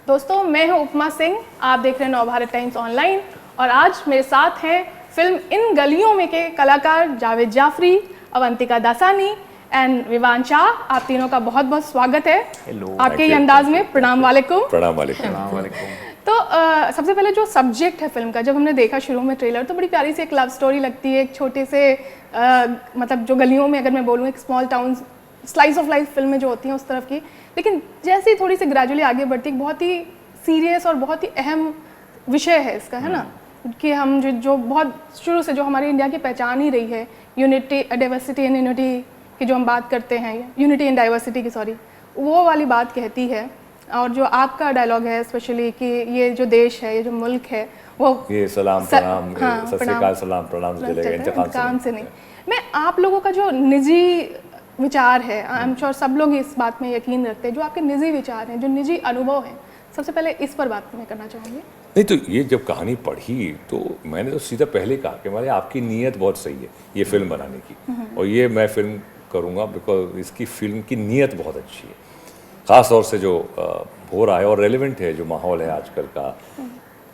दोस्तों, मैं हूं उपमा सिंह, आप देख रहे हैं नवभारत टाइम्स ऑनलाइन और आज मेरे साथ हैं फिल्म इन गलियों में के कलाकार जावेद जाफरी, अवंतिका दासानी एंड विवान शाह। आप तीनों का बहुत बहुत स्वागत है। हेलो। आपके ये अंदाज में प्रणाम वालेकुम। प्रणाम वालेकुम। तो सबसे पहले जो सब्जेक्ट है फिल्म का, जब हमने देखा शुरू में ट्रेलर तो बड़ी प्यारी सी एक लव स्टोरी लगती है, एक छोटे से मतलब जो गलियों में, अगर मैं बोलूँ एक small town slice of life फिल्में जो होती हैं उस तरफ की। लेकिन जैसे ही थोड़ी सी ग्रेजुअली आगे बढ़ती है, बहुत ही सीरियस और बहुत ही अहम विषय है इसका, है ना, कि हम जो बहुत शुरू से जो हमारी इंडिया की पहचान ही रही है, यूनिटी डाइवर्सिटी एंड यूनिटी की जो हम बात करते हैं, यूनिटी एंड डाइवर्सिटी की, सॉरी, वो वाली बात कहती है। और जो आपका डायलॉग है स्पेशली कि ये जो देश है, ये जो मुल्क है, वो ये सलाम प्रणाम, हाँ, सत श्री अकाल, सलाम प्रणाम से चलेगा, इंतकाम से नहीं। मैं आप लोगों का जो निजी विचार है, आई एम श्योर सब लोग इस बात में यकीन रखते हैं, जो आपके निजी विचार हैं, जो निजी अनुभव हैं, सबसे पहले इस पर बात मैं करना चाहूँगी। नहीं तो ये जब कहानी पढ़ी तो मैंने तो सीधा पहले कहा कि हमारे आपकी नीयत बहुत सही है ये फिल्म बनाने की, और ये मैं फिल्म करूँगा बिकॉज इसकी फिल्म की नीयत बहुत अच्छी है, ख़ास तौर से जो हो रहा है और रेलेवेंट है, जो माहौल है आजकल का,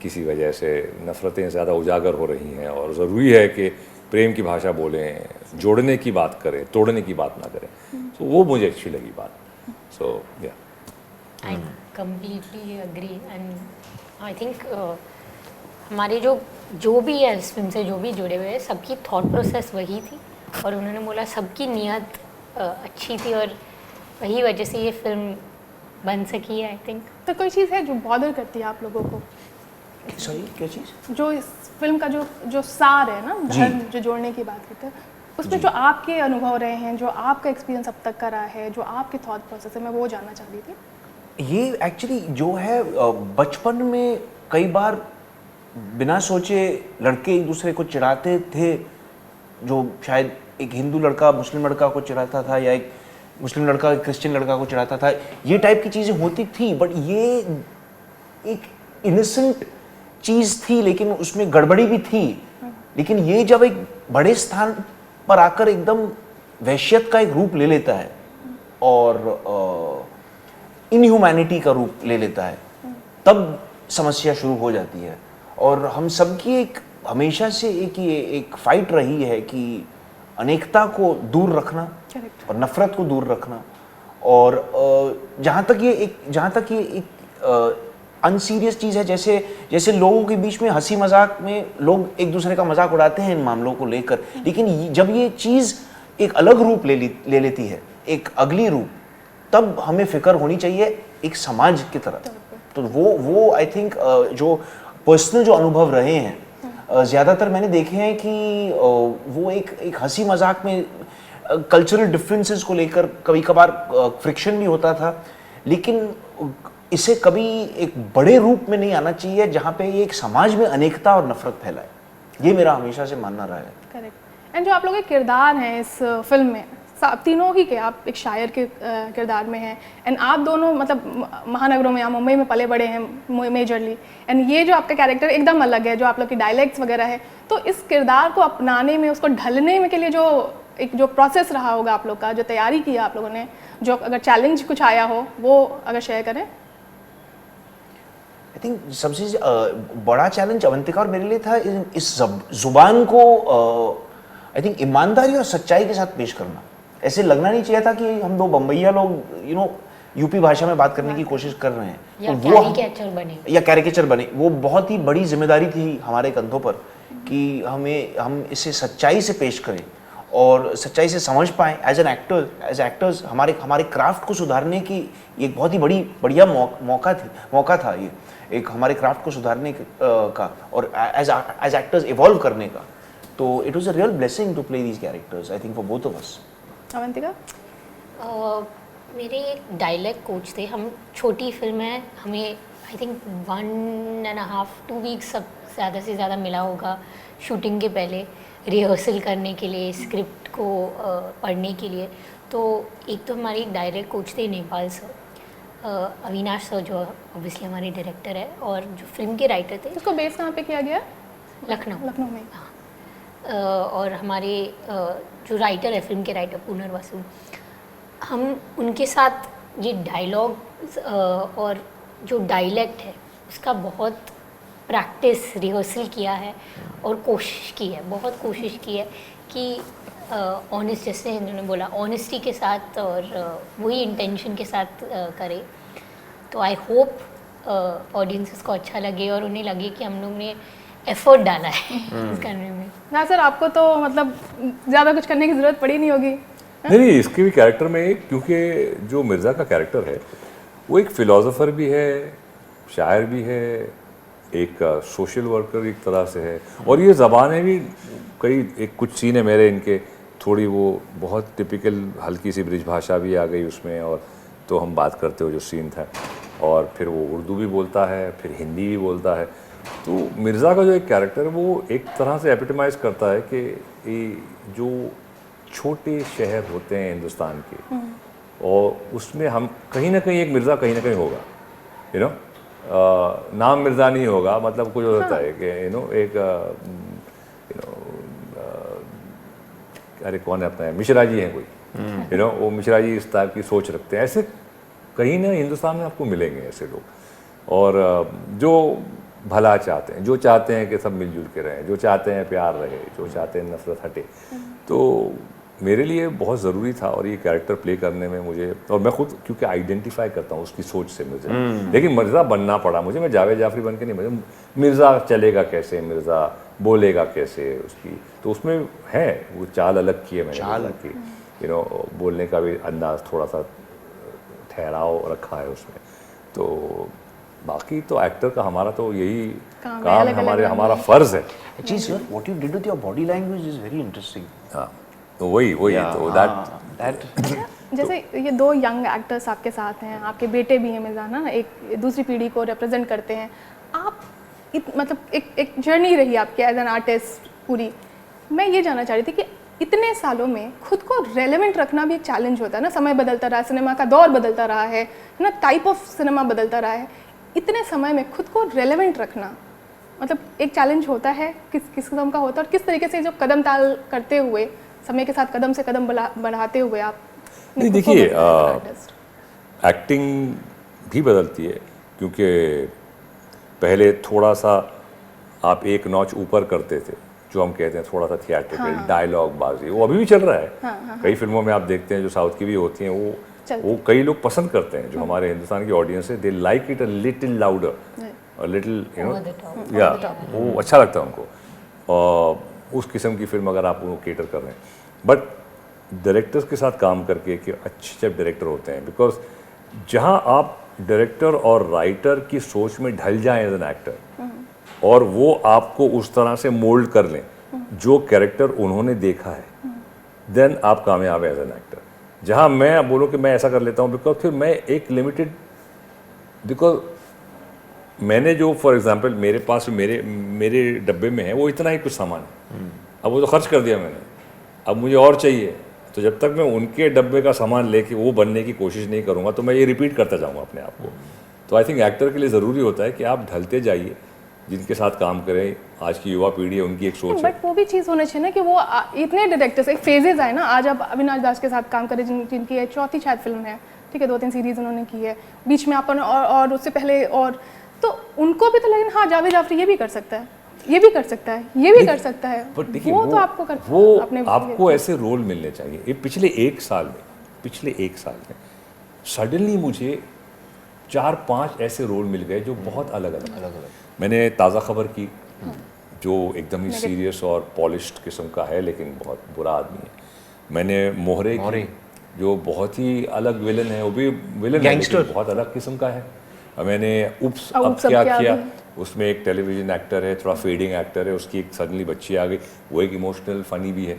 किसी वजह से नफ़रतें ज़्यादा उजागर हो रही हैं और ज़रूरी है कि प्रेम की भाषा बोलें, जोड़ने की बात करें, तोड़ने की बात ना करें। तो वो मुझे अच्छी लगी बात। So yeah I completely agree and I think हमारे जो भी है इस फिल्म से जो भी जुड़े हुए हैं, सबकी थॉट प्रोसेस वही थी और उन्होंने बोला सबकी नीयत अच्छी थी और वही वजह से ये फिल्म बन सकी है। आई थिंक तो कोई चीज़ है जो बॉदर करती है आप लोगों को? सॉरी, क्या चीज़? जो इस फिल्म का जो सार है ना, धर्म जो जोड़ने की बात करते हैं, उसमें जो आपके अनुभव रहे हैं, जो आपका एक्सपीरियंस अब तक का रहा है, जो आपके थॉट प्रोसेस है, मैं वो जानना चाह रही थी। ये एक्चुअली जो है बचपन में कई बार बिना सोचे लड़के एक दूसरे को चिढ़ाते थे, जो शायद एक हिंदू लड़का मुस्लिम लड़का को चिढ़ाता था या एक मुस्लिम लड़का क्रिश्चियन लड़का को चिढ़ाता था, ये टाइप की चीज़ें होती थी। बट ये एक इनोसेंट चीज़ थी, लेकिन उसमें गड़बड़ी भी थी। लेकिन ये जब एक बड़े स्थान पर आकर एकदम वहशियत का एक रूप ले लेता है और इनह्यूमैनिटी का रूप ले लेता है, तब समस्या शुरू हो जाती है। और हम सबकी एक हमेशा से एक फाइट रही है कि अनेकता को दूर रखना और नफरत को दूर रखना। और जहाँ तक ये एक अनसीरियस चीज़ है, जैसे लोगों के बीच में हंसी मजाक में लोग एक दूसरे का मजाक उड़ाते हैं इन मामलों को लेकर, लेकिन जब ये चीज़ एक अलग रूप ले लेती है, एक अगली रूप, तब हमें फिक्र होनी चाहिए एक समाज की तरफ। तो वो आई थिंक जो पर्सनल जो अनुभव रहे हैं, ज़्यादातर मैंने देखे हैं कि वो एक हंसी मजाक में कल्चरल डिफरेंसेस को लेकर कभी कभार फ्रिक्शन भी होता था, लेकिन इसे कभी एक बड़े रूप में नहीं आना चाहिए जहाँ पे ये एक समाज में अनेकता और नफरत फैलाए। ये मेरा हमेशा से मानना रहा है। करेक्ट। एंड जो आप लोग के किरदार हैं इस फिल्म में, तीनों ही के, आप एक शायर के किरदार में हैं एंड आप दोनों मतलब महानगरों में या मुंबई में पले बड़े हैं मेजरली, एंड ये जो आपका कैरेक्टर एकदम अलग है, जो आप लोग की डायलेक्ट्स वगैरह है, तो इस किरदार को अपनाने में, उसको ढलने में के लिए जो प्रोसेस रहा होगा आप लोग का, जो तैयारी की है आप लोगों ने, जो अगर चैलेंज कुछ आया हो वो अगर शेयर करें। आई थिंक सबसे बड़ा चैलेंज अवंतिका और मेरे लिए था इस जुबान को आई थिंक ईमानदारी और सच्चाई के साथ पेश करना। ऐसे लगना नहीं चाहिए था कि हम दो बम्बईया लोग यूपी भाषा में बात करने की कोशिश कर रहे हैं या कैरिकेचर बने। वो बहुत ही बड़ी जिम्मेदारी थी हमारे कंधों पर कि हम इसे सच्चाई से पेश करें और सच्चाई से समझ पाएँ एज एक्टर्स। हमारे क्राफ्ट को सुधारने की एक बहुत ही बढ़िया मौका था ये, एक हमारे क्राफ्ट को सुधारने का और एज एक्टर्स इवॉल्व करने का। तो it was a real blessing to play these characters, I think for both of us. Avantika? मेरे एक डायलॉग कोच थे। हम छोटी फिल्म है, हमें आई थिंक 1.5-2 वीक्स सब ज़्यादा से ज़्यादा मिला होगा शूटिंग के पहले, रिहर्सल करने के लिए, स्क्रिप्ट को पढ़ने के लिए। तो एक तो हमारे एक डायरेक्ट कोच थे नेपाल सर, अविनाश सर, जो ऑब्वियसली हमारे डायरेक्टर है, और जो फिल्म के राइटर थे। इसको बेस कहाँ पे किया गया? लखनऊ में। हाँ। और हमारे जो राइटर है, फिल्म के राइटर पुनर्वसु, हम उनके साथ ये डायलॉग और जो डायलेक्ट है उसका बहुत प्रैक्टिस रिहर्सल किया है और कोशिश की है, बहुत कोशिश की है कि ऑनेस्ट, जैसे इन्होंने बोला, ऑनेस्टी के साथ और वही इंटेंशन के साथ करे। तो आई होप ऑडियंसेस को अच्छा लगे और उन्हें लगे कि हम लोग ने एफर्ट डाला है इस करने में। ना सर, आपको तो मतलब ज़्यादा कुछ करने की ज़रूरत पड़ी नहीं होगी। नहीं, इसके भी कैरेक्टर में, क्योंकि जो मिर्ज़ा का कैरेक्टर है वो एक फ़िलासफ़र भी है, शायर भी है, एक सोशल वर्कर एक तरह से है, और ये ज़बानें भी एक कुछ सीन है मेरे इनके, थोड़ी वो बहुत टिपिकल हल्की सी ब्रिज भाषा भी आ गई उसमें, और तो हम बात करते हो जो सीन था, और फिर वो उर्दू भी बोलता है, फिर हिंदी भी बोलता है। तो मिर्ज़ा का जो एक कैरेक्टर है वो एक तरह से एपिटमाइज़ करता है कि ये जो छोटे शहर होते हैं हिंदुस्तान के, और उसमें हम कहीं ना कहीं एक मिर्ज़ा कहीं ना कहीं होगा, यू नो, नाम मिर्ज़ा नहीं होगा, मतलब कुछ होता है कि यू नो एक अरे कौन है अपना, मिश्रा जी हैं कोई, यू नो, वो मिश्रा जी इस टाइप की सोच रखते हैं। ऐसे कहीं ना हिंदुस्तान में आपको मिलेंगे ऐसे लोग, और जो भला चाहते हैं, जो चाहते हैं कि सब मिलजुल के रहें, जो चाहते हैं प्यार रहे, जो चाहते हैं नफरत हटे। तो मेरे लिए बहुत ज़रूरी था, और ये कैरेक्टर प्ले करने में मुझे, और मैं खुद क्योंकि आइडेंटिफाई करता हूँ उसकी सोच से मुझे, लेकिन मिर्ज़ा बनना पड़ा मुझे। मैं जावेद जाफरी बन के नहीं, मुझे मिर्ज़ा चलेगा कैसे, मिर्ज़ा बोलेगा कैसे उसकी, तो उसमें है वो चाल अलग की है मैंने, चाल की, यू नो, बोलने का भी अंदाज़ थोड़ा सा ठहराव रखा है उसमें। तो बाकी तो एक्टर का हमारा तो यही काम है, हमारा फ़र्ज़ है। Actually, sir, what you did with your body language is very interesting. हाँ, तो वही तो that जैसे ये दो यंग एक्टर्स आपके साथ हैं, आपके बेटे भी हैं मिर्ज़ा ना, एक दूसरी पीढ़ी को रिप्रेजेंट करते हैं आप, मतलब एक जर्नी रही आपकी एज एन आर्टिस्ट पूरी। मैं ये जानना चाह रही थी कि इतने सालों में खुद को रेलेवेंट रखना भी एक चैलेंज होता है ना, समय बदलता रहा, सिनेमा का दौर बदलता रहा है ना, टाइप ऑफ सिनेमा बदलता रहा है, इतने समय में खुद को रेलेवेंट रखना मतलब एक चैलेंज होता है, किस किस्म का होता है, और किस तरीके से जो कदम ताल करते हुए समय के साथ कदम से कदम बढ़ाते हुए आप। नहीं देखिए, एक्टिंग भी बदलती है, क्योंकि पहले थोड़ा सा आप एक नॉच ऊपर करते थे, जो हम कहते हैं थोड़ा सा थिएट्रिकल, डायलॉग बाजी, वो अभी भी चल रहा है। कई फिल्मों में आप देखते हैं जो साउथ की भी होती हैं, वो कई लोग पसंद करते हैं, जो हमारे हिंदुस्तान की ऑडियंस है, they like it a little louder, a little, you know, या वो अच्छा लगता है उनको, और उस किस्म की फिल्म अगर आप उनको केटर कर रहे हैं। बट डायरेक्टर्स के साथ काम करके कि अच्छे जब डायरेक्टर होते हैं, बिकॉज जहाँ आप डायरेक्टर और राइटर की सोच में ढल जाएं एज एन एक्टर, और वो आपको उस तरह से मोल्ड कर लें जो कैरेक्टर उन्होंने देखा है, देन आप कामयाब है एज एन एक्टर। जहाँ मैं बोलूँ कि मैं ऐसा कर लेता हूँ, बिकॉज फिर मैं एक लिमिटेड, बिकॉज मैंने जो फॉर एग्जांपल मेरे पास मेरे डब्बे में है वो इतना ही कुछ सामान है, अब वो तो खर्च कर दिया मैंने, अब मुझे और चाहिए, तो जब तक मैं उनके डब्बे का सामान लेके वो बनने की कोशिश नहीं करूँगा तो मैं ये रिपीट करता जाऊँगा अपने आप को। तो आई थिंक एक्टर के लिए ज़रूरी होता है कि आप ढलते जाइए, जिनके साथ काम करें, आज की युवा पीढ़ी है उनकी एक सोच है। बट वो भी चीज़ होना चाहिए ना कि वो इतने डायरेक्टर्स एक फेजेस आए ना, आज आप अविनाश दास के साथ काम करें, जिनकी है चौथी शायद फिल्म है, ठीक है, 2-3 सीरीज उन्होंने की है, बीच में अपन और उससे पहले, और तो उनको भी तो लगे हाँ जावेद जाफरी ये भी कर सकता है, ये भी कर सकता है, ये भी कर सकता है, वो तो आपको आपको ऐसे रोल मिलने चाहिए। ये पिछले एक साल में सडनली मुझे 4-5 ऐसे रोल मिल गए जो बहुत अलग अलग। मैंने ताज़ा खबर की, जो एकदम ही सीरियस और पॉलिश्ड किस्म का है लेकिन बहुत बुरा आदमी है। मैंने मोहरे की, जो बहुत ही अलग विलन है, वो भी विलन है लेकिन बहुत अलग किस्म का है। मैंने उप्स अब क्या किया, उसमें एक टेलीविजन एक्टर है, थोड़ा फेडिंग एक्टर है, उसकी एक सडनली बच्ची आ गई, वो एक इमोशनल फनी भी है।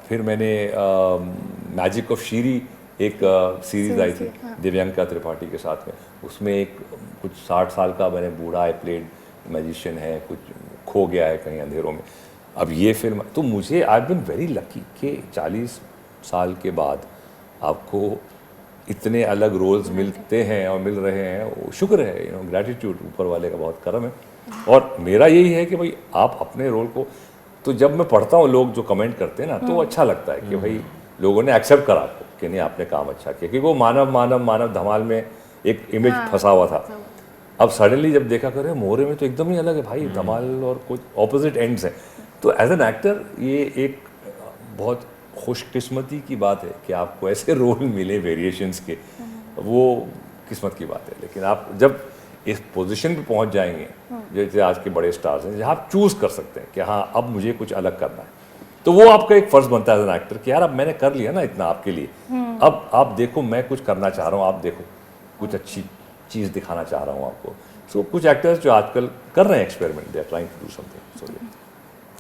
फिर मैंने मैजिक ऑफ शीरी एक सीरीज़ आई थी दिव्यांका त्रिपाठी के साथ में, उसमें एक कुछ 60 साल का मैंने बूढ़ा आई प्लेड मैजिशियन है, कुछ खो गया है कहीं अंधेरों में। अब ये फिल्म, तो मुझे आई बीन वेरी लकी कि 40 साल के बाद आपको इतने अलग रोल्स मिलते हैं और मिल रहे हैं, वो शुक्र है, यू नो, ग्रैटिट्यूड, ऊपर वाले का बहुत करम है। और मेरा यही है कि भाई आप अपने रोल को, तो जब मैं पढ़ता हूँ लोग जो कमेंट करते हैं ना, तो अच्छा लगता है कि भाई लोगों ने एक्सेप्ट करा आपको कि नहीं आपने काम अच्छा किया, क्योंकि वो मानव धमाल में एक इमेज फंसा हुआ था। अब सडनली जब देखा करे मोहरे में तो एकदम ही अलग है भाई, धमाल और कुछ ऑपोजिट एंड्स हैं। तो एज एन एक्टर ये एक बहुत खुशकिस्मती की बात है कि आपको ऐसे रोल मिले वेरिएशंस के, वो किस्मत की बात है। लेकिन आप जब इस पोजीशन पे पहुंच जाएंगे, जैसे आज के बड़े स्टार्स हैं, जहाँ आप चूज कर सकते हैं कि हाँ अब मुझे कुछ अलग करना है, तो वो आपका एक फर्ज बनता है एज एन एक्टर कि यार अब मैंने कर लिया ना इतना आपके लिए, अब आप देखो मैं कुछ करना चाह रहा हूँ, आप देखो कुछ अच्छी चीज़ दिखाना चाह रहा हूँ आपको। सो कुछ एक्टर्स जो आजकल कर रहे हैं experiment, they are trying to do something. So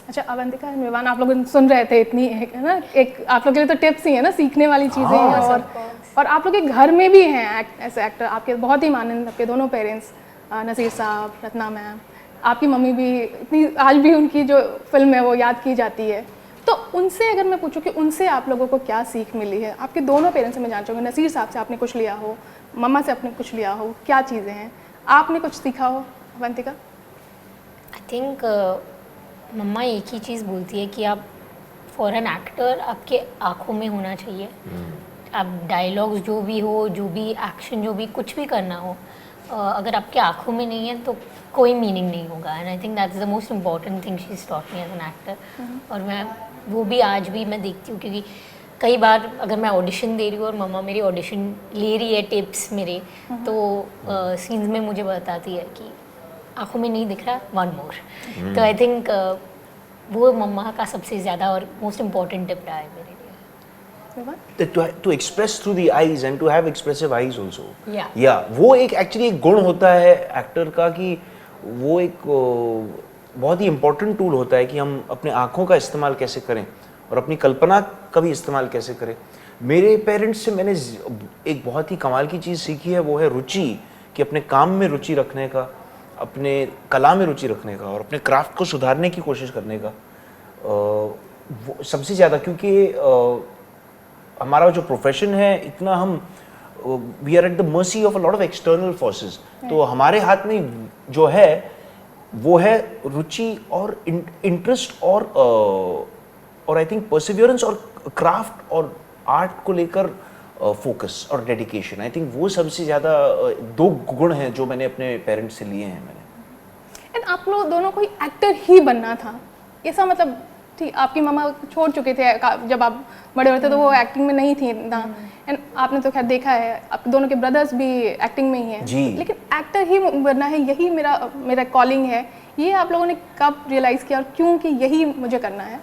अच्छा अवंतिका एंड विवान, आप लोग सुन रहे थे इतनी है ना, एक आप लोग के लिए तो टिप्स ही है ना, सीखने वाली चीज़ें हैं। और आप लोग के घर में भी हैं ऐसे एक्टर, आपके बहुत ही माननीय आपके दोनों पेरेंट्स, नसीर साहब, रत्ना मैम, आपकी मम्मी भी इतनी, आज भी उनकी जो फिल्म है वो याद की जाती है। तो उनसे अगर मैं पूछूं कि उनसे आप लोगों को क्या सीख मिली है, आपके दोनों पेरेंट्स से मैं जानना चाहूँगी, नसीर साहब से आपने कुछ लिया हो, मम्मा से आपने कुछ लिया हो, क्या चीज़ें हैं आपने कुछ सीखा हो अवंतिका? आई थिंक मम्मा एक ही चीज़ बोलती है कि आप फॉर एन एक्टर आपके आँखों में होना चाहिए। आप डायलॉग्स जो भी हो, जो भी एक्शन, जो भी कुछ भी करना हो, अगर आपके आँखों में नहीं है तो कोई मीनिंग नहीं होगा। And I think that is the most important thing she is taught me as an actor. और मैं वो भी आज भी मैं देखती हूँ, क्योंकि कई बार अगर मैं ऑडिशन दे रही हूँ और मम्मा मेरी ऑडिशन ले रही है टिप्स मेरे, तो सीन्स में मुझे बताती है कि आँखों में नहीं दिख रहा, वन मोर। तो आई थिंक वो मम्मा का सबसे ज़्यादा और मोस्ट इम्पॉर्टेंट टिप रहा है मेरे लिए। to express through the eyes and to have expressive eyes also. Yeah. वो एक एक्चुअली एक गुण होता है एक्टर का कि वो एक बहुत ही इम्पोर्टेंट टूल होता है कि हम अपने आँखों का इस्तेमाल कैसे करें और अपनी कल्पना का भी इस्तेमाल कैसे करें। मेरे पेरेंट्स से मैंने एक बहुत ही कमाल की चीज़ सीखी है, वो है रुचि, कि अपने काम में रुचि रखने का, अपने कला में रुचि रखने का और अपने क्राफ्ट को सुधारने की कोशिश करने का। वो सबसे ज़्यादा, क्योंकि हमारा जो प्रोफेशन है इतना हम we are at the mercy of a lot of external forces, तो हमारे हाथ में जो है वो है रुचि और इंटरेस्ट और आई थिंक परसिवियरेंस और क्राफ्ट और आर्ट को लेकर फोकस और डेडिकेशन। आई थिंक वो सबसे ज़्यादा दो गुण हैं जो मैंने अपने पेरेंट्स से लिए हैं मैंने। एंड आप लोग दोनों को एक्टर ही बनना था ऐसा, मतलब ठीक आपकी मम्मा छोड़ चुके थे जब आप बड़े होते, तो वो एक्टिंग में नहीं थी ना, एंड आपने तो खैर देखा है आप दोनों के ब्रदर्स भी एक्टिंग में ही हैं, लेकिन एक्टर ही बनना है, यही मेरा कॉलिंग है, ये आप लोगों ने कब रियलाइज़ किया और क्यों कि यही मुझे करना है?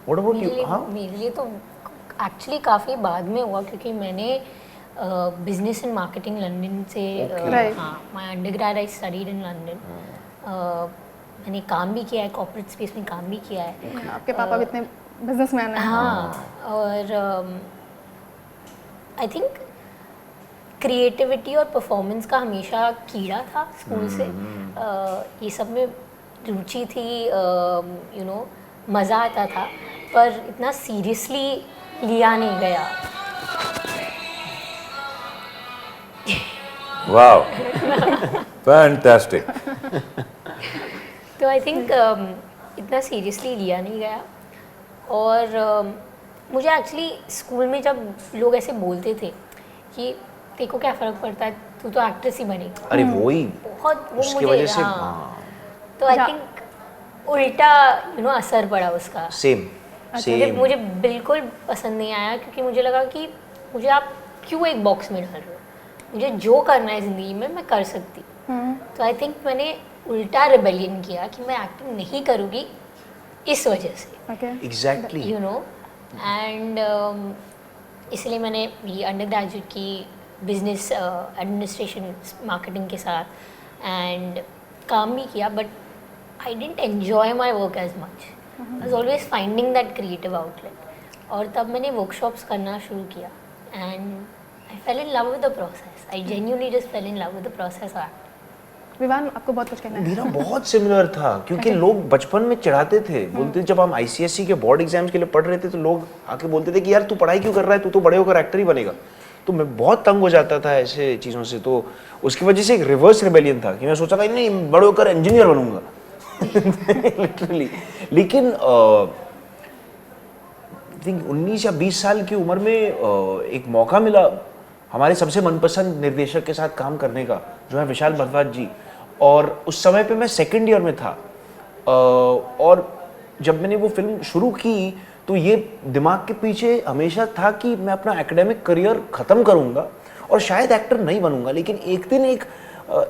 मेरे लिए तो एक्चुअली काफ़ी बाद में हुआ, क्योंकि मैंने बिजनेस एंड मार्केटिंग लंदन से, हाँ, my undergrad I studied in London. मैंने काम भी किया है, कॉर्पोरेट स्पेस में काम भी किया है। आपके पापा भी इतने बिजनेसमैन हैं। हाँ, और आई थिंक क्रिएटिविटी और परफॉर्मेंस का हमेशा कीड़ा था स्कूल से। ये सब में रुचि थी, यू नो, मज़ा आता था, पर इतना सीरियसली लिया नहीं गया। Wow, fantastic. तो आई थिंक इतना सीरियसली लिया नहीं गया। और मुझे एक्चुअली स्कूल में जब लोग ऐसे बोलते थे कि देखो क्या फ़र्क पड़ता है, तू तो एक्ट्रेस ही बनेगी, अरे वही बहुत वो उसकी मुझे, वजह से, हाँ, तो आई थिंक उल्टा यू नो असर पड़ा उसका। सेम मुझे बिल्कुल पसंद नहीं आया, क्योंकि मुझे लगा कि मुझे आप क्यों एक बॉक्स में डाल रहे हो, मुझे जो करना है ज़िंदगी में मैं कर सकती। तो आई थिंक मैंने उल्टा रिबेलियन किया कि मैं एक्टिंग नहीं करूँगी इस वजह से। एग्जैक्टली, यू नो, एंड इसलिए मैंने ये अंडर ग्रेजुएट की बिजनेस एडमिनिस्ट्रेशन मार्केटिंग के साथ, एंड काम भी किया, but I didn't enjoy my work as much. I was always finding that creative outlet. और तब मैंने वर्कशॉप्स करना शुरू किया, and I fell in love with the process. I genuinely just fell in love with the process of acting. Vivaan, आपको बहुत कुछ कहना है? मेरा बहुत सिमिलर था, क्योंकि लोग बचपन में चिढ़ाते थे, बोलते जब हम ICSE के बोर्ड एग्जाम्स के लिए पढ़ रहे थे तो लोग आके बोलते थे कि यार तू पढ़ाई क्यों कर रहा है, तू तो बड़े होकर एक्टर ही बनेगा। तो मैं बहुत तंग हो जाता था ऐसे चीज़ों से, तो उसकी वजह से एक रिवर्स रिबेलियन था कि मैं सोचा था नहीं बड़े होकर इंजीनियर बनूंगा लिटरली। लेकिन थिंक 19 या 20 साल की उम्र में एक मौका मिला हमारे सबसे मनपसंद निर्देशक के साथ काम करने का, जो है विशाल भारद्वाज जी। और उस समय पे मैं सेकंड ईयर में था, और जब मैंने वो फिल्म शुरू की तो ये दिमाग के पीछे हमेशा था कि मैं अपना एकेडमिक करियर ख़त्म करूँगा और शायद एक्टर नहीं बनूंगा। लेकिन एक दिन एक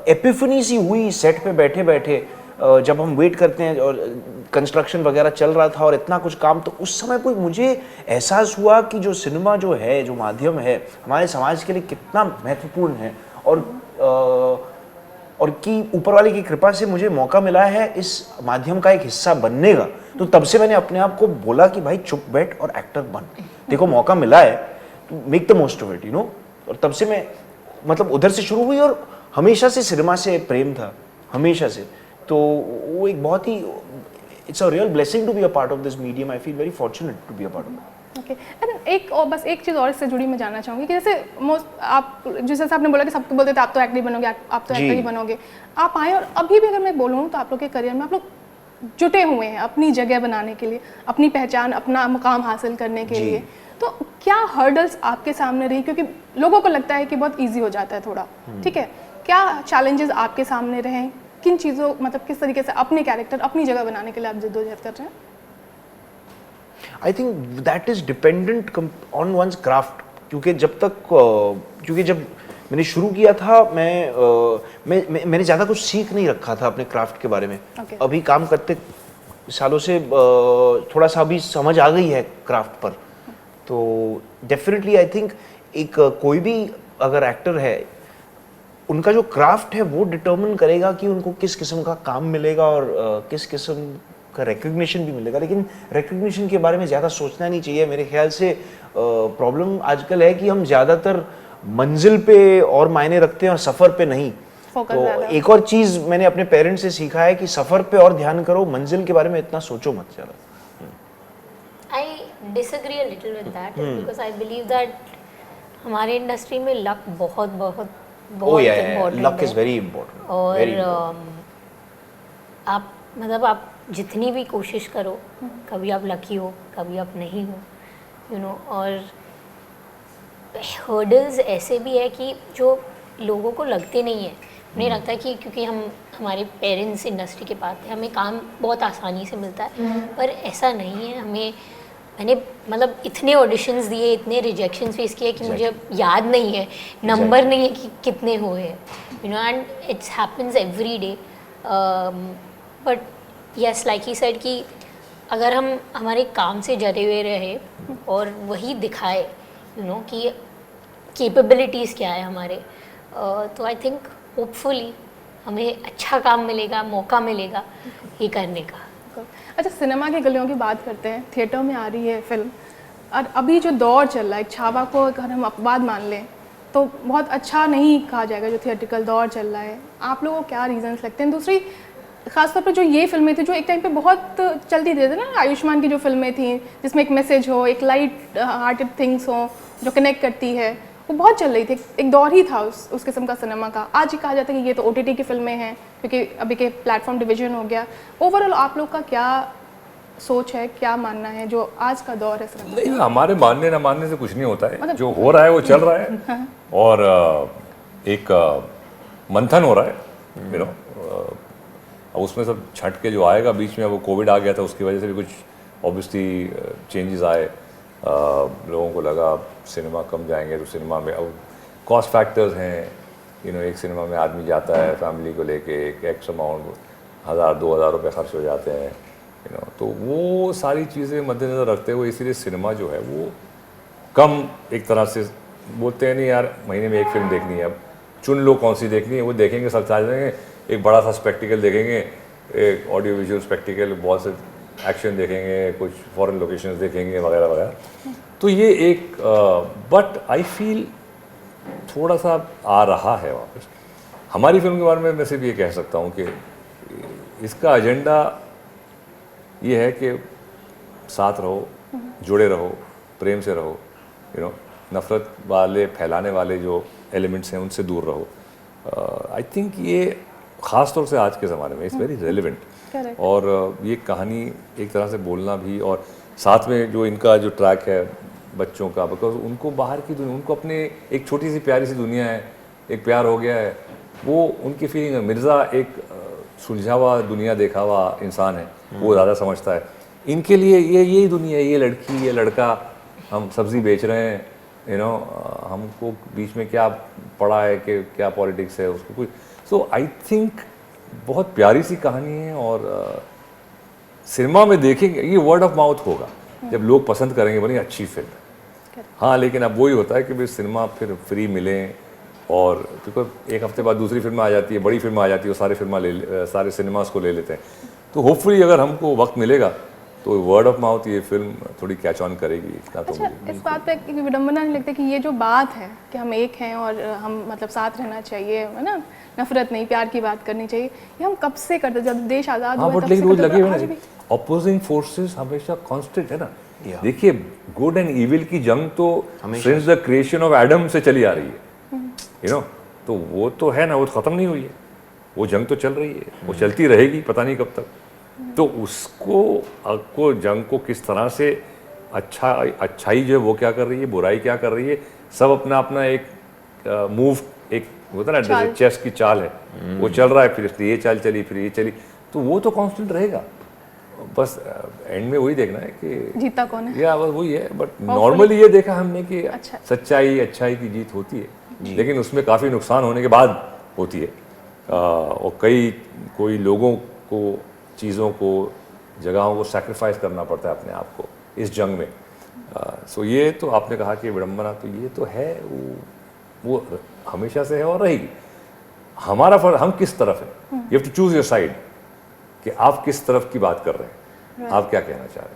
एपिफनी सी हुई सेट पे बैठे बैठे, जब हम वेट करते हैं और कंस्ट्रक्शन वगैरह चल रहा था और इतना कुछ काम, तो उस समय कोई मुझे एहसास हुआ कि जो सिनेमा जो है, जो माध्यम है, हमारे समाज के लिए कितना महत्वपूर्ण है, और कि ऊपर वाले की कृपा से मुझे मौका मिला है इस माध्यम का एक हिस्सा बनने का। तो तब से मैंने अपने आप को बोला कि भाई चुप बैठ और एक्टर बन, देखो मौका मिला है, make the most of it, you know. और तब से मैं मतलब उधर से शुरू हुई, और हमेशा से सिनेमा से प्रेम था, हमेशा से। तो वो एक बहुत ही, it's a real blessing to be a part of this medium. I feel very fortunate to be a part of it. Okay, and एक और बस एक चीज़ और इससे जुड़ी मैं जानना चाहूँगी कि जैसे मोस्ट आप, जैसे आपने बोला कि सबको बोलते थे आप तो एक्टर ही बनोगे, आप तो एक्टर ही बनोगे, आप आए और अभी भी अगर मैं बोलूँ तो आप लोग के करियर में आप लोग जुटे हुए हैं अपनी जगह बनाने के लिए, अपनी पहचान, अपना मुकाम हासिल करने के लिए। तो क्या हर्डल्स आपके सामने रही? क्योंकि लोगों को लगता है कि बहुत ईजी हो जाता है थोड़ा, ठीक है, क्या चैलेंजेस आपके सामने रहे? किन चीज़ों, मतलब किस तरीके से अपने कैरेक्टर, अपनी जगह बनाने के लिए आप जद्दोजहद कर रहे हैं? I think that is dependent on one's craft. क्योंकि जब मैंने शुरू किया था, मैंने ज़्यादा कुछ सीख नहीं रखा था अपने क्राफ्ट के बारे में। अभी काम करते सालों से थोड़ा सा अभी समझ आ गई है क्राफ्ट पर। तो डेफिनेटली आई थिंक एक कोई भी अगर एक्टर है, उनका जो क्राफ्ट है वो डिटर्मिन करेगा कि उनको किस किस्म का काम मिलेगा और किस किस्म का रिकग्निशन भी मिलेगा। लेकिन रिकग्निशन के बारे में ज़्यादा सोचना नहीं चाहिए मेरे ख्याल से। प्रॉब्लम आजकल है कि हम ज़्यादातर मंजिल पे और मायने रखते हैं और सफ़र पे नहीं। तो एक और चीज़ मैंने अपने पेरेंट्स से सीखा है कि सफ़र पे और ध्यान करो, मंजिल के बारे में इतना सोचो मत ज़्यादा। I disagree a little with that because I believe that हमारे इंडस्ट्री में लक बहुत important luck is very important. और आप मतलब आप जितनी भी कोशिश करो, कभी आप लकी हो, कभी आप नहीं हो, यू नो। और हर्डल्स ऐसे भी है कि जो लोगों को लगते नहीं है। मुझे लगता है कि क्योंकि हमारे पेरेंट्स इंडस्ट्री के पास थे, हमें काम बहुत आसानी से मिलता है, पर ऐसा नहीं है। मैंने मतलब इतने ऑडिशंस दिए, इतने रिजेक्शंस फेस किए कि मुझे याद नहीं है, नंबर नहीं है कि कितने हुए हैं, you know. And it's happens every day. But yes, like he said कि अगर हम हमारे काम से जरे हुए रहे और वही दिखाए, यू नो, कि कैपेबिलिटीज़ क्या है हमारे, तो आई थिंक होपफुली हमें अच्छा काम मिलेगा, मौका मिलेगा ये करने का। अच्छा, सिनेमा की गलियों की बात करते हैं। थिएटर में आ रही है फिल्म, और अभी जो दौर चल रहा है, एक छावा को अगर हम अपवाद मान लें तो बहुत अच्छा नहीं कहा जाएगा जो थिएट्रिकल दौर चल रहा है। आप लोगों को क्या रीजंस लगते हैं? दूसरी खासतौर पर जो ये फिल्में थी जो एक टाइम पे बहुत चलती थी ना, आयुष्मान की जो फिल्में थी जिसमें एक मैसेज हो, एक लाइट हार्टेड थिंग्स हो जो कनेक्ट करती है, वो बहुत चल रही थी। एक दौर ही था उस किस्म का सिनेमा का। आज ही कहा जाता है कि ये तो OTT की फिल्में हैं क्योंकि अभी के प्लेटफॉर्म डिवीजन हो गया। ओवरऑल आप लोग का क्या सोच है, क्या मानना है जो आज का दौर है सिनेमा? नहीं, हमारे मानने ना मानने से कुछ नहीं होता है, जो हो रहा है वो चल रहा है। और एक मंथन हो रहा है, यू नो। उसमें सब छट के जो आएगा बीच में, वो कोविड आ गया था, उसकी वजह से भी कुछ ऑब्वियसली चेंजेस आए। लोगों को लगा सिनेमा कम जाएंगे, तो सिनेमा में अब कॉस्ट फैक्टर्स हैं, यू नो। एक सिनेमा में आदमी जाता है फैमिली को लेके, एक एक्स अमाउंट 1000-2000 रुपये खर्च हो जाते हैं, यू नो। तो वो सारी चीज़ें मद्देनज़र रखते हुए इसीलिए सिनेमा जो है वो कम, एक तरह से बोलते हैं नहीं यार महीने में एक फिल्म देखनी है, अब चुन लो कौन सी देखनी है, वो देखेंगे, सब चाह देंगे। एक बड़ा सा स्पेक्टिकल देखेंगे, एक ऑडियो विजुअल स्पेक्टिकल, बहुत से एक्शन देखेंगे, कुछ फॉरेन लोकेशंस देखेंगे वगैरह वगैरह। तो ये एक बट आई फील थोड़ा सा आ रहा है वापस। हमारी फिल्म के बारे में मैं सिर्फ ये कह सकता हूँ कि इसका एजेंडा ये है कि साथ रहो, जुड़े रहो, प्रेम से रहो, यू नो। नफ़रत वाले, फैलाने वाले जो एलिमेंट्स हैं उनसे दूर रहो। आई थिंक ये ख़ास तौर से आज के ज़माने में इट्स वेरी रेलिवेंट। और ये कहानी एक तरह से बोलना भी, और साथ में जो इनका जो ट्रैक है बच्चों का, बिकॉज उनको बाहर की दुनिया, उनको अपने एक छोटी सी प्यारी सी दुनिया है, एक प्यार हो गया है, वो उनकी फीलिंग है। मिर्ज़ा एक सुलझा हुआ दुनिया देखा हुआ इंसान है, वो ज़्यादा समझता है। इनके लिए ये यही दुनिया है, ये लड़की ये लड़का, हम सब्ज़ी बेच रहे हैं, यू नो, हमको बीच में क्या पड़ा है कि क्या पॉलिटिक्स है उसको कुछ। सो आई थिंक बहुत प्यारी सी कहानी है, और सिनेमा में देखेंगे, ये वर्ड ऑफ माउथ होगा जब लोग पसंद करेंगे, बड़ी अच्छी फिल्म है। हाँ, लेकिन अब वही होता है कि भाई सिनेमा फिर फ्री मिले, और क्योंकि एक हफ्ते बाद दूसरी फिल्म आ जाती है, बड़ी फिल्म आ जाती है, वो सारे सिनेमास को ले लेते हैं। तो होपफुली अगर हमको वक्त मिलेगा तो वर्ड ऑफ माउथ ये फिल्म थोड़ी कैच ऑन करेगी, इतना तो अच्छा, इस बात पे एक विडंबना नहीं लगता कि ये जो बात है कि हम एक हैं और हम मतलब साथ रहना चाहिए, है ना, नफरत नहीं प्यार की बात करनी चाहिए, ये हम कब से करते, जब देश आज़ाद हाँ, हुआ बट तब लेकिन से रोज करते लगे थे, हुए आज ना, भी। ऑपोजिंग फोर्सेस हमेशा कांस्टेंट है ना। देखिए, गुड एंड इविल की जंग तो since the creation of Adam से चली आ रही है, यू नो, तो वो तो है ना, वो खत्म नहीं हुई है, वो जंग तो चल रही है, वो चलती रहेगी, पता नहीं कब तक। तो उसको जंग को किस तरह से अच्छाई जो है वो क्या कर रही है, बुराई क्या कर रही है, सब अपना अपना एक मूव, एक होता है ना, जैसे चेस की चाल है, वो चल रहा है, फिर इसलिए ये चाल चली, फिर ये चली, तो वो तो कांस्टेंट रहेगा। बस एंड में वही देखना है कि जीता कौन है, या बस वही है। बट नॉर्मली ये देखा हमने कि अच्छा। सच्चाई अच्छाई की जीत होती है, लेकिन उसमें काफ़ी नुकसान होने के बाद होती है, और कोई लोगों को, चीज़ों को, जगहों को सैक्रिफाइस करना पड़ता है अपने आप को इस जंग में। सो ये तो आपने कहा कि विडंबना, तो ये तो है, वो हमेशा से है और रहेगी। हमारा फर्ज, हम किस तरफ है, you have to choose your side, कि आप किस तरफ की बात कर रहे हैं, आप क्या कहना चाह रहे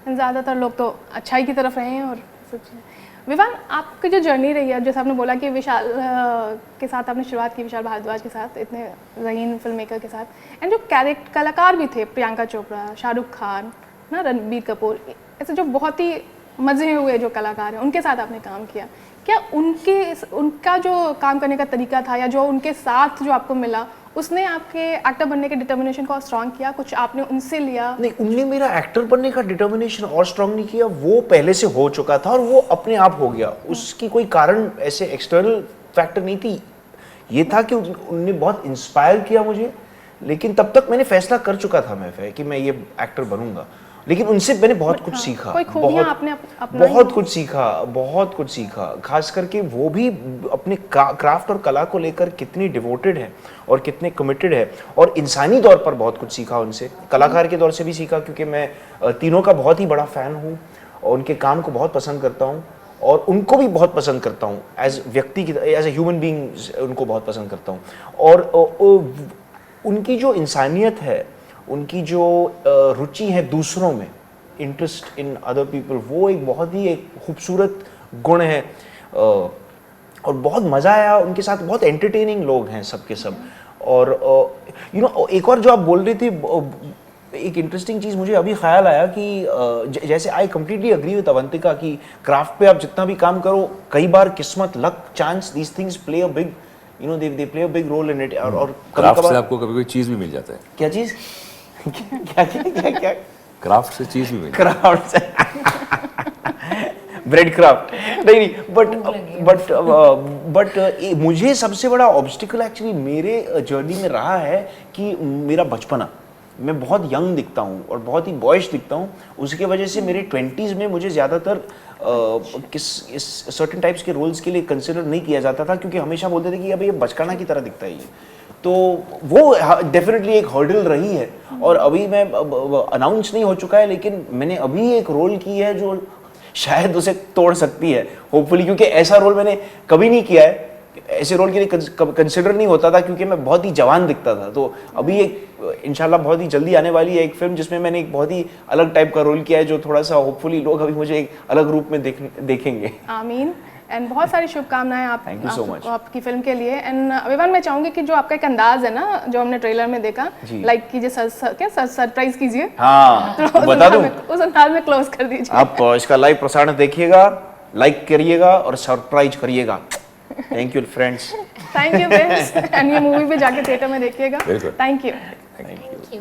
हैं। ज़्यादातर लोग तो अच्छाई की तरफ रहे हैं। और विवान, आपकी जो जर्नी रही है, जैसे आपने बोला कि विशाल के साथ आपने शुरुआत की, विशाल भारद्वाज के साथ, इतने ज़हीन फिल्म मेकर के साथ, एंड जो कलाकार भी थे, प्रियंका चोपड़ा, शाहरुख खान, ना, रणबीर कपूर, ऐसे जो बहुत ही मज़े हुए जो कलाकार हैं, उनके साथ आपने काम किया। क्या उनका जो काम करने का तरीका था, या जो उनके साथ जो आपको मिला, उसने आपके एक्टर बनने के डिटर्मिनेशन को स्ट्रॉन्ग किया? कुछ आपने उनसे लिया? नहीं, उनने मेरा एक्टर बनने का डिटर्मिनेशन और स्ट्रॉन्ग नहीं किया, वो पहले से हो चुका था और वो अपने आप हो गया। उसकी कोई कारण ऐसे एक्सटर्नल फैक्टर नहीं थी, ये था कि उनने बहुत इंस्पायर किया मुझे, लेकिन तब तक मैंने फैसला कर चुका था मैं कि मैं ये एक्टर बनूंगा। लेकिन उनसे मैंने बहुत कुछ सीखा, बहुत कुछ सीखा, खास करके वो भी अपने क्राफ्ट और कला को लेकर कितनी डिवोटेड है और कितने कमिटेड है, और इंसानी तौर पर बहुत कुछ सीखा उनसे, कलाकार के दौर से भी सीखा, क्योंकि मैं तीनों का बहुत ही बड़ा फ़ैन हूँ और उनके काम को बहुत पसंद करता हूँ, और उनको भी बहुत पसंद करता हूँ एज व्यक्ति की, एज ए ह्यूमन बीइंग उनको बहुत पसंद करता हूँ। और उनकी जो इंसानियत है, उनकी जो रुचि है दूसरों में, इंटरेस्ट इन अदर पीपल, वो एक बहुत ही एक खूबसूरत गुण है, और बहुत मज़ा आया उनके साथ। बहुत एंटरटेनिंग लोग हैं सबके सब। और यू नो, एक और जो आप बोल रहे थे, एक इंटरेस्टिंग चीज़ मुझे अभी ख्याल आया कि जैसे I completely agree with Avantika कि क्राफ्ट पे आप जितना भी काम करो, कई बार किस्मत, luck, chance, these things play a big, you know, they play a big role in it. और क्राफ्ट से आपको कभी कोई चीज़ भी मिल जाता है। क्या चीज़? क्या? क्राफ्ट से चीज़ भी मिल जाती है। क्राफ्ट से ब्रेड क्राफ्ट नहीं, बट मुझे सबसे बड़ा ऑब्स्टिकल एक्चुअली मेरे जर्नी में रहा है कि मेरा बचपना, मैं बहुत यंग दिखता हूँ और बहुत ही बॉयश दिखता हूँ। उसके वजह से मेरे 20s में मुझे ज़्यादातर सर्टेन टाइप्स के रोल्स के लिए कंसिडर नहीं किया जाता था, क्योंकि हमेशा बोलते थे कि अब ये बचकाना की तरह दिखता है ये। तो वो डेफिनेटली एक हर्डल रही है, और अभी मैं अनाउंस नहीं हो चुका है, लेकिन मैंने अभी एक रोल की है जो शायद उसे तोड़ सकती है, होपफुली, क्योंकि ऐसा रोल मैंने कभी नहीं किया है, ऐसे रोल के लिए कंसिडर नहीं होता था, क्योंकि मैं बहुत ही जवान दिखता था। तो अभी एक इंशाल्लाह बहुत ही जल्दी आने वाली है एक फिल्म, जिसमें मैंने एक बहुत ही अलग टाइप का रोल किया है, जो थोड़ा सा होपफुली लोग अभी मुझे एक अलग रूप में देखेंगे। आमीन। एंड बहुत सारी शुभकामनाएं आपकी फिल्म के लिए। एंड विवान, मैं चाहूंगी कि जो आपका एक अंदाज है ना, जो हमने ट्रेलर में देखा, लाइक कीजिए, सरप्राइज कीजिए। हाँ, तो बता दूं, उस अंदाज में क्लोज कर दीजिए। आप इसका लाइव प्रसारण देखिएगा, लाइक करिएगा और सरप्राइज करिएगा। Thank you friends. Thank you friends. And ये मूवी भी जाके थिएटर में देखिएगा। Thank you. Thank you.